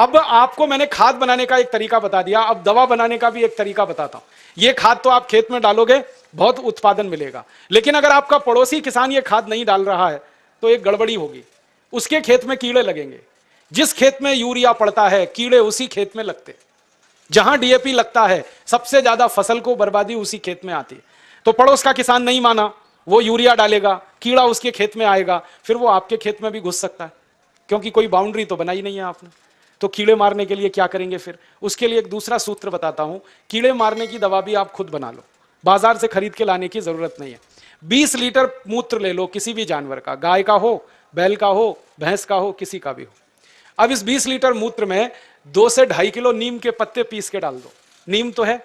अब आपको मैंने खाद बनाने का एक तरीका बता दिया, अब दवा बनाने का भी एक तरीका बताता हूं। ये खाद तो आप खेत में डालोगे, बहुत उत्पादन मिलेगा, लेकिन अगर आपका पड़ोसी किसान ये खाद नहीं डाल रहा है तो एक गड़बड़ी होगी। उसके खेत में कीड़े लगेंगे। जिस खेत में यूरिया पड़ता है कीड़े उसी खेत में लगते। जहां डीएपी लगता है सबसे ज्यादा फसल को बर्बादी उसी खेत में आती है। तो पड़ोस का किसान नहीं माना, वो यूरिया डालेगा, कीड़ा उसके खेत में आएगा, फिर वो आपके खेत में भी घुस सकता है, क्योंकि कोई बाउंड्री तो बनाई नहीं है आपने। तो कीड़े मारने के लिए क्या करेंगे फिर? उसके लिए एक दूसरा सूत्र बताता हूं। कीड़े मारने की दवा भी आप खुद बना लो, बाजार से खरीद के लाने की जरूरत नहीं है। 20 लीटर मूत्र ले लो किसी भी जानवर का, गाय का हो, बैल का हो, भैंस का हो, किसी का भी हो। अब इस 20 लीटर मूत्र में 2 से 2.5 किलो नीम के पत्ते पीस के डाल दो। नीम तो है,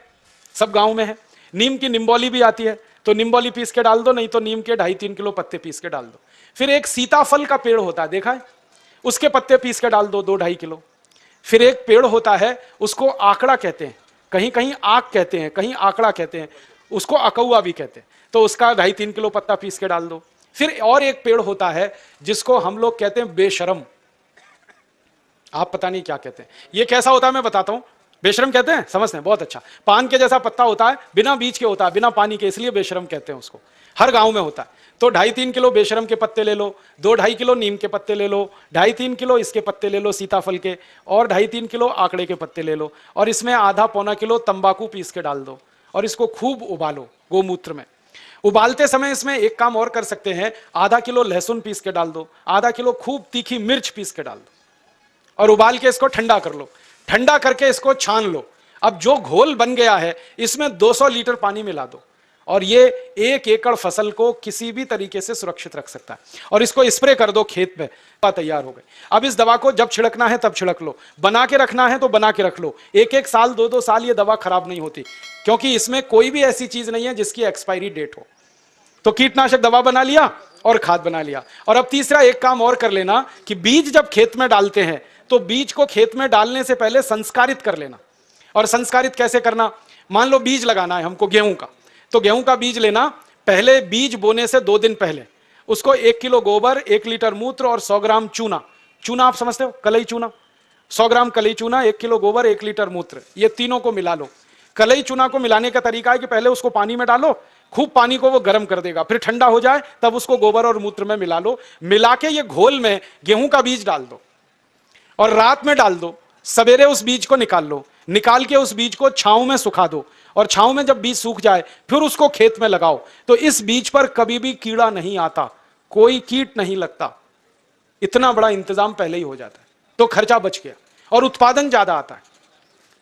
सब गांव में है। नीम की निम्बोली भी आती है, तो निम्बोली पीस के डाल दो, नहीं तो नीम के 2.5-3 किलो पत्ते पीस के डाल दो। फिर एक सीताफल का पेड़ होता है, देखा है, उसके पत्ते पीस के डाल दो 2-2.5 किलो। फिर एक पेड़ होता है, उसको आकड़ा कहते हैं, कहीं कहीं आक कहते हैं, कहीं आकड़ा कहते हैं, उसको अकौआ भी कहते हैं, तो उसका 2.5-3 किलो पत्ता पीस के डाल दो। फिर और एक पेड़ होता है जिसको हम लोग कहते हैं बेशरम, आप पता नहीं क्या कहते हैं। ये कैसा होता है मैं बताता हूं। बेशरम कहते हैं, समझते हैं, बहुत अच्छा। पान के जैसा पत्ता होता है, बिना बीज के होता है, बिना पानी के, इसलिए बेशरम कहते हैं उसको। हर गांव में होता है। तो 2.5-3 किलो बेशरम के पत्ते ले लो, 2-2.5 किलो नीम के पत्ते ले लो, 2.5-3 किलो इसके पत्ते ले लो सीताफल के, और 2.5-3 किलो आंकड़े के पत्ते ले लो, और इसमें आधा-पौना किलो तंबाकू पीस के डाल दो, और इसको खूब उबालो गोमूत्र में। उबालते समय इसमें एक काम और कर सकते हैं, आधा किलो लहसुन पीस के डाल दो, आधा किलो खूब तीखी मिर्च पीस के डाल दो, और उबाल के इसको ठंडा कर लो। ठंडा करके इसको छान लो। अब जो घोल बन गया है इसमें 200 लीटर पानी मिला दो, और ये 1 एकड़ फसल को किसी भी तरीके से सुरक्षित रख सकता है। और इसको स्प्रे कर दो खेत में, तैयार हो गई। अब इस दवा को जब छिड़कना है तब छिड़क लो, बना के रखना है तो बना के रख लो। 1-1 साल 2-2 साल ये दवा खराब नहीं होती, क्योंकि इसमें कोई भी ऐसी चीज नहीं है जिसकी एक्सपायरी डेट हो। तो कीटनाशक दवा बना लिया और खाद बना लिया। और अब तीसरा एक काम और कर लेना कि बीज जब खेत में डालते हैं तो बीज को खेत में डालने से पहले संस्कारित कर लेना। और संस्कारित कैसे करना? मान लो बीज लगाना है हमको गेहूं का, तो गेहूं का बीज लेना, पहले बीज बोने से 2 दिन पहले उसको 1 किलो गोबर, 1 लीटर मूत्र और 100 ग्राम चूना, चूना आप समझते हो, कलई चूना, 100 ग्राम कलई चूना, 1 किलो गोबर, 1 लीटर मूत्र, ये तीनों को मिला लो। कलई चूना को मिलाने का तरीका है कि पहले उसको पानी में डालो, खूब पानी को वो गर्म कर देगा, फिर ठंडा हो जाए तब उसको गोबर और मूत्र में मिला लो। मिला के ये घोल में गेहूं का बीज डाल दो और रात में डाल दो। सवेरे उस बीज को निकाल लो, निकाल के उस बीज को छांव में सुखा दो, और छांव में जब बीज सूख जाए फिर उसको खेत में लगाओ। तो इस बीज पर कभी भी कीड़ा नहीं आता, कोई कीट नहीं लगता। इतना बड़ा इंतजाम पहले ही हो जाता है, तो खर्चा बच गया और उत्पादन ज्यादा आता है।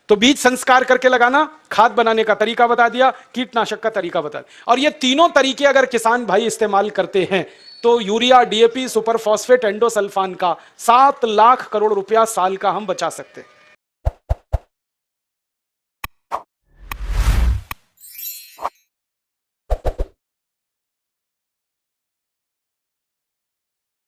तो बीज संस्कार करके लगाना, खाद बनाने का तरीका बता दिया, कीटनाशक का तरीका बता दिया। और ये तीनों तरीके अगर किसान भाई इस्तेमाल करते हैं तो urea, DAP, super phosphate, endosulfan का 7 लाख करोड़ रुपया साल का हम बचा सकते हैं।